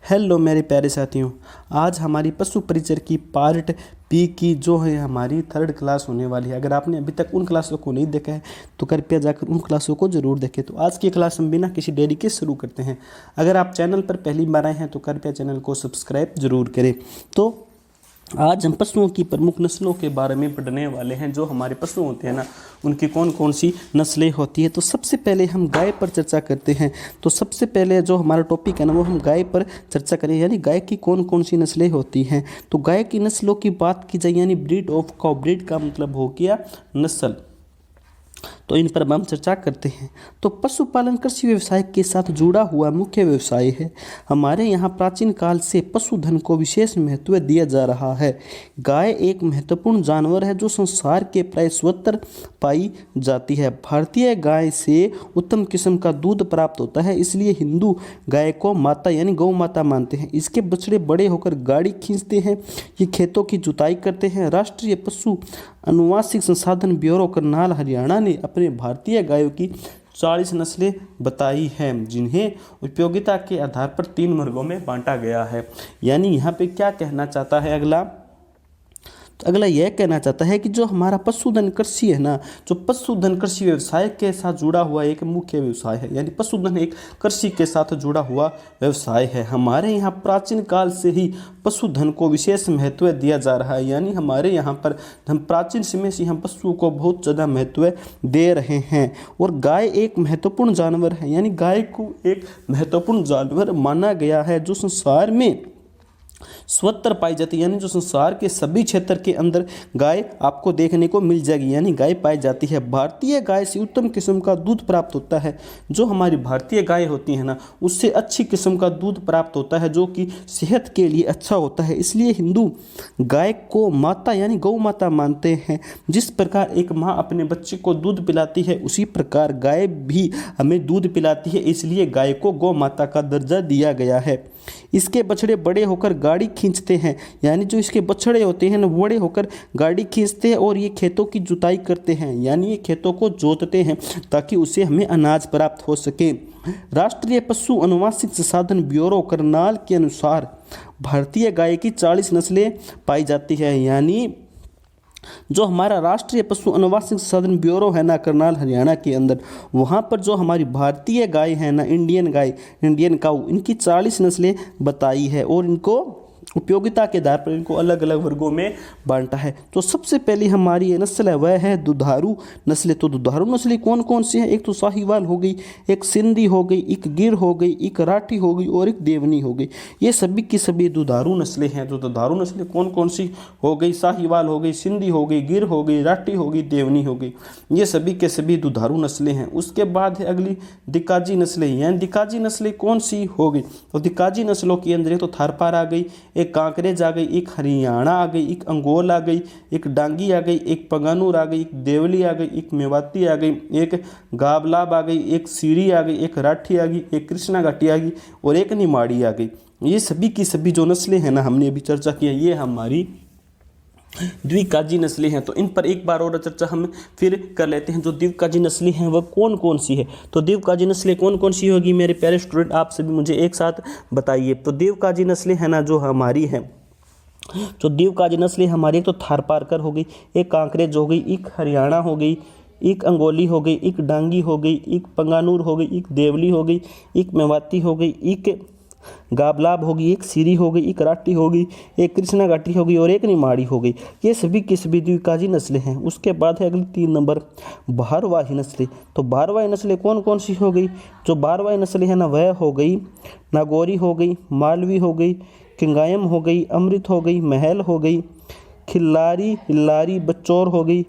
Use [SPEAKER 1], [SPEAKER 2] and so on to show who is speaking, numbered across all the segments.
[SPEAKER 1] Hello मेरे प्यारे साथियों। आज हमारी पशु परिचर की पार्ट बी की जो है हमारी थर्ड क्लास होने वाली है। अगर आपने अभी तक उन क्लासों को नहीं देखा है तो कृपया जाकर उन क्लासों को ज़रूर देखें। तो आज की क्लास हम बिना किसी देरी के शुरू करते हैं। अगर आप चैनल पर पहली बार आए हैं तो कृपया चैनल को सब्सक्राइब जरूर करें। तो आज हम पशुओं की प्रमुख नस्लों के बारे में पढ़ने वाले हैं। जो हमारे पशु होते हैं ना, उनकी कौन कौन सी नस्लें होती है। तो सबसे पहले हम गाय पर चर्चा करते हैं। तो सबसे पहले जो हमारा टॉपिक है ना, वो हम गाय पर चर्चा करें, यानी गाय की कौन कौन सी नस्लें होती हैं। तो गाय की नस्लों की बात की जाए, यानी ब्रीड ऑफ काउ, ब्रीड का मतलब हो गया नस्ल, तो इन पर हम चर्चा करते हैं। तो पशुपालन कृषि व्यवसाय के साथ जुड़ा हुआ मुख्य व्यवसाय है। हमारे यहाँ प्राचीन काल से पशुधन को विशेष महत्व दिया जा रहा है। गाय एक महत्वपूर्ण जानवर है जो संसार के प्राय सर्वत्र पाई जाती है। भारतीय गाय से उत्तम किस्म का दूध प्राप्त होता है, इसलिए हिंदू गाय को माता यानी गौ माता मानते हैं। इसके बछड़े बड़े होकर गाड़ी खींचते हैं, ये खेतों की जुताई करते हैं। राष्ट्रीय पशु अनुवांशिक संसाधन ब्यूरो करनाल हरियाणा ने अपने भारतीय गायों की 40 नस्लें बताई हैं, जिन्हें उपयोगिता के आधार पर 3 वर्गों में बांटा गया है। यानी यहाँ पे क्या कहना चाहता है अगला यह कहना चाहता है कि जो हमारा पशुधन कृषि है ना, जो पशुधन कृषि व्यवसाय के साथ जुड़ा हुआ एक मुख्य व्यवसाय है। यानी पशुधन एक कृषि के साथ जुड़ा हुआ व्यवसाय है। हमारे यहाँ प्राचीन काल से ही पशुधन को विशेष महत्व दिया जा रहा है। यानी हमारे यहाँ पर हम प्राचीन समय से हम पशुओं को बहुत ज़्यादा महत्व दे रहे हैं। और गाय एक महत्वपूर्ण जानवर है, यानी गाय को एक महत्वपूर्ण जानवर माना गया है जो संसार में सर्वत्र पाई जाती है। यानी जो संसार के सभी क्षेत्र के अंदर गाय आपको देखने को मिल जाएगी, यानी गाय पाई जाती है। भारतीय गाय से उत्तम किस्म का दूध प्राप्त होता है। जो हमारी भारतीय गाय होती है ना, उससे अच्छी किस्म का दूध प्राप्त होता है, जो कि सेहत के लिए अच्छा होता है। इसलिए हिंदू गाय को माता यानी गौ माता मानते हैं। जिस प्रकार एक माँ अपने बच्चे को दूध पिलाती है, उसी प्रकार गाय भी हमें दूध पिलाती है, इसलिए गाय को गौ माता का दर्जा दिया गया है। इसके बछड़े बड़े होकर गाड़ी खींचते हैं, यानी जो इसके बछड़े होते हैं ना, बड़े होकर गाड़ी खींचते हैं और ये खेतों की जुताई करते हैं, यानी ये खेतों को जोतते हैं ताकि उसे हमें अनाज प्राप्त हो सके। राष्ट्रीय पशु अनुवांशिक संसाधन ब्यूरो करनाल के अनुसार भारतीय गाय की 40 नस्लें पाई जाती है। यानी जो हमारा राष्ट्रीय पशु अनुवांशिक संसाधन ब्यूरो है ना करनाल हरियाणा के अंदर, वहाँ पर जो हमारी भारतीय गाय है ना, इंडियन गाय, इंडियन काऊ, इनकी 40 नस्लें बताई है और इनको उपयोगिता के आधार पर इनको अलग अलग वर्गों में बांटा है। तो सबसे पहली हमारी ये नस्ल है वह है दुधारू नस्लें। तो दुधारू नस्लें कौन कौन सी हैं? एक तो साहिवाल हो गई, एक सिंधी हो गई, एक गिर हो गई, एक राठी हो गई और एक देवनी हो गई। ये सभी की सभी दुधारू नस्लें हैं। तो दुधारू नस्लें कौन कौन सी हो गई? साहिवाल हो गई, सिंधी हो गई, गिर हो गई, राठी हो गई, देवनी हो गई। ये सभी के सभी दुधारू नस्लें हैं। उसके बाद है अगली दिक्काजी नस्लें। यानी दिक्काजी नस्लें कौन सी हो गई? तो दिक्काजी नस्लों के अंदर एक तो थारपार आ गई, एक कांकरेज आ गई, एक हरियाणा आ गई, एक अंगोल आ गई, एक डांगी आ गई, एक पंगानूर आ गई, एक देवली आ गई, एक मेवाती आ गई, एक गाबलाब आ गई, एक सीरी आ गई, एक राठी आ गई, एक कृष्णा घाटी आ गई और एक निमाड़ी आ गई। ये सभी की सभी जो नस्लें हैं ना, हमने अभी चर्चा की है, ये हमारी द्विकाजी नस्लें हैं। तो इन पर एक बार और चर्चा हम फिर कर लेते हैं। जो द्विकाजी नस्लें हैं वह कौन कौन सी है? तो द्विकाजी नस्लें कौन कौन सी होगी मेरे प्यारे स्टूडेंट, आप सभी मुझे एक साथ बताइए। तो द्विकाजी नस्लें हैं ना जो हमारी हैं, जो द्विकाजी नस्लें हमारी, एक तो थारपारकर हो गई, एक कांकरेज हो गई, एक हरियाणा हो गई, एक अंगोली हो गई, एक डांगी हो गई, एक पंगानूर हो गई, एक देवली हो गई, एक मेवाती हो गई, एक गाबलाब होगी, एक सीरी हो गई, एक राठी होगी, एक कृष्णा घाटी होगी और एक निमाड़ी हो गई। ये सभी की सभी द्विकाजी नस्लें हैं। उसके बाद है अगली 3 नंबर भारवाही नस्लें। तो भारवाही नस्लें कौन कौन सी हो गई? जो भारवाही नस्लें हैं ना, वह हो गई नागौरी हो गई, मालवी हो गई, किंगायम हो गई, अमृत हो गई, महल हो गई, खिल्लारी, हिल्लारी, बच्चौर हो गई,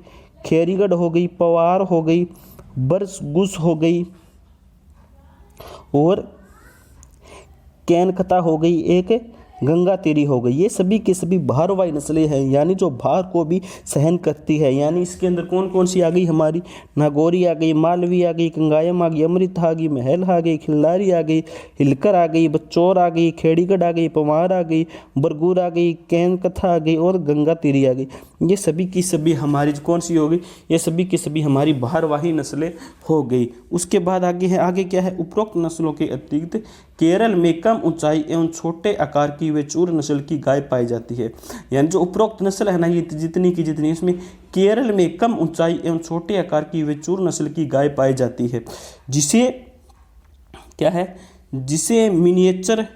[SPEAKER 1] खेरीगढ़ हो गई, पवार हो गई, बरसगुस हो गई और कैनकता हो गई, एक गंगा तेरी हो गई। ये सभी की सभी भारवाही नस्लें हैं, यानी जो भार को भी सहन करती है। यानी इसके अंदर कौन कौन सी आ गई? हमारी नागौरी आ गई, मालवी आ गई, कंगायम आ गई, अमृत आ गई, महल आ गई, खिल्लारी आ गई, हिलकर आ गई, बच्चौर आ गई, खेड़ीगढ़ आ गई, पवार आ गई, बरगुर आ गई, कैनकथा आ गई और गंगा तेरी आ गई। ये सभी की सभी हमारी कौन सी हो गई? ये सभी की सभी हमारी भारवाही नस्लें हो गई। उसके बाद आगे है, आगे क्या है? उपरोक्त नस्लों के अतिरिक्त केरल में कम ऊंचाई एवं छोटे आकार की वेचूर नस्ल की गाय पाई जाती है। यानी जो उपरोक्त नस्ल है ना, ये जितनी की जितनी, इसमें केरल में कम ऊंचाई एवं छोटे आकार की वेचूर नस्ल की गाय पाई जाती है, जिसे क्या है, जिसे मिनिएचर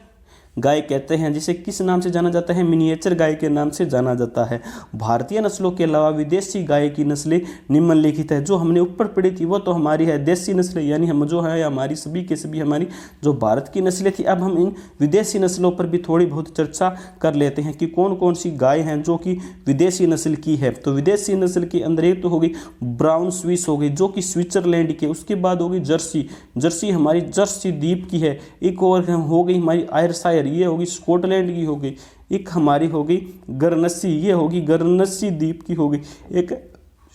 [SPEAKER 1] गाय कहते हैं। जिसे किस नाम से जाना जाता है? मिनिएचर गाय के नाम से जाना जाता है। भारतीय नस्लों के अलावा विदेशी गाय की नस्लें निम्नलिखित है। जो हमने ऊपर पढ़ी थी वो तो हमारी है देसी नस्लें, यानी हम जो है हमारी सभी के सभी हमारी जो भारत की नस्लें थी। अब हम इन विदेशी नस्लों पर भी थोड़ी बहुत चर्चा कर लेते हैं कि कौन कौन सी गाय हैं जो कि विदेशी नस्ल की है। तो विदेशी नस्ल के अंदर एक तो होगी ब्राउन स्विस हो गई जो कि स्विट्जरलैंड की है। उसके बाद होगी जर्सी, जर्सी हमारी जर्सी द्वीप की है। एक और हो गई हमारी आयरशायर, ये होगी स्कॉटलैंड की हो गई। एक हमारी होगी गरनसी, ये होगी गरनसी द्वीप की होगी। एक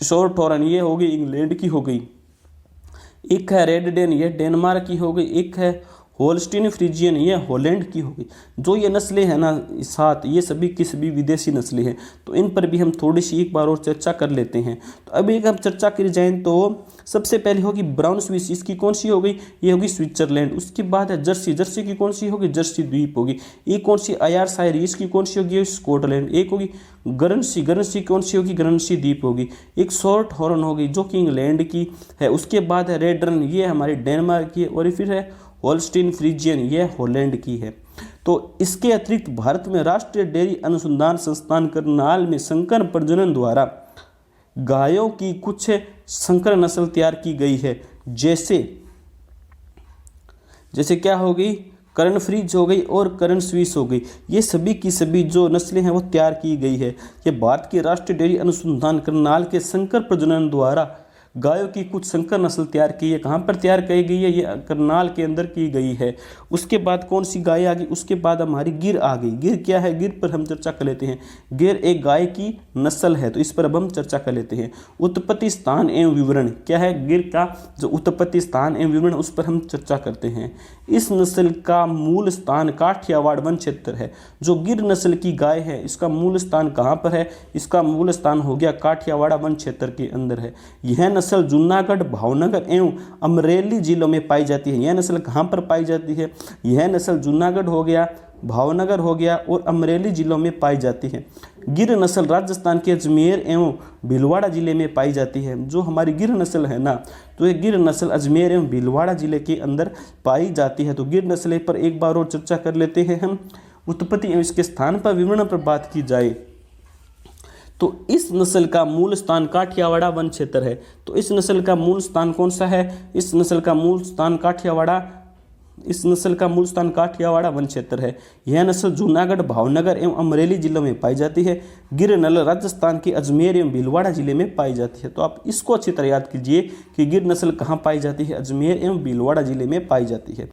[SPEAKER 1] शोरटोरन, ये होगी इंग्लैंड की हो गई। एक है रेड डेन, ये डेनमार्क की हो गई। एक है होल्स्टीन फ्रीजियन, ये हॉलैंड की हो गई। जो ये नस्लें हैं ना सात, ये सभी की सभी विदेशी नस्लें हैं। तो इन पर भी हम थोड़ी सी एक बार और चर्चा कर लेते हैं। तो अभी एक हम चर्चा करी जाए तो सबसे पहले होगी ब्राउन स्विस, इसकी कौन सी हो गई? ये होगी स्विट्जरलैंड। उसके बाद है जर्सी, जर्सी की कौन सी होगी? जर्सी द्वीप होगी। एक कौन सी? आयरशायर, इसकी कौन सी होगी? स्कॉटलैंड। एक होगी गरनसी, गरनसी कौन सी होगी? गरनसी द्वीप होगी। एक शॉर्ट हॉर्न होगी जो कि इंग्लैंड की है। उसके बाद है रेडरन, ये हमारी डेनमार्क की है। और फिर है होल्स्टीन फ्रीजियन, ये हॉलैंड की है। तो इसके अतिरिक्त भारत में राष्ट्रीय डेयरी अनुसंधान संस्थान करनाल में संकर प्रजनन द्वारा गायों की कुछ संकर नस्ल तैयार की गई है। जैसे क्या हो गई? करण फ्रीज हो गई और करण स्विस हो गई। ये सभी की सभी जो नस्लें हैं वो तैयार की गई है। ये भारत के राष्ट्रीय डेयरी अनुसंधान करनाल के संकर प्रजनन द्वारा गायों की कुछ संकर नस्ल तैयार की है। कहाँ पर तैयार की गई है? ये करनाल के अंदर की गई है। उसके बाद कौन सी गाय आ गई? उसके बाद हमारी गिर आ गई। गिर क्या है? गिर पर हम चर्चा कर लेते हैं। गिर एक गाय की नस्ल है, तो इस पर अब हम चर्चा कर लेते हैं। उत्पत्ति स्थान एवं विवरण क्या है? गिर का जो उत्पत्ति स्थान एवं विवरण, उस पर हम चर्चा करते हैं। इस नस्ल का मूल स्थान काठियावाड़ वन क्षेत्र है। जो गिर नस्ल की गाय है इसका मूल स्थान कहाँ पर है? इसका मूल स्थान हो गया काठियावाड़ वन क्षेत्र के अंदर है। यह नस्ल जूनागढ़, भावनगर एवं अमरेली जिलों में पाई जाती है। यह नस्ल कहाँ पर पाई जाती है? यह नस्ल जूनागढ़ हो गया, भावनगर हो गया और अमरेली जिलों में पाई जाती है। गिर नस्ल राजस्थान के अजमेर एवं भीलवाड़ा जिले में पाई जाती है। जो हमारी गिर नस्ल है ना, तो ये गिर नस्ल अजमेर एवं भीलवाड़ा जिले के अंदर पाई जाती है। तो गिर नस्ल पर एक बार और चर्चा कर लेते हैं हम। उत्पत्ति एवं इसके स्थान पर विवरण पर बात की जाए तो इस नस्ल का मूल स्थान काठियावाड़ा वन क्षेत्र है। तो इस नस्ल का मूल स्थान कौन सा है? इस नस्ल का मूल स्थान काठियावाड़ा वन क्षेत्र है। यह नस्ल जूनागढ़, भावनगर एवं अमरेली जिलों में पाई जाती है। गिर नस्ल राजस्थान के अजमेर एवं भीलवाड़ा जिले में पाई जाती है। तो आप इसको अच्छी तरह याद कीजिए कि गिर नस्ल कहाँ पाई जाती है? अजमेर एवं भीलवाड़ा जिले में पाई जाती है।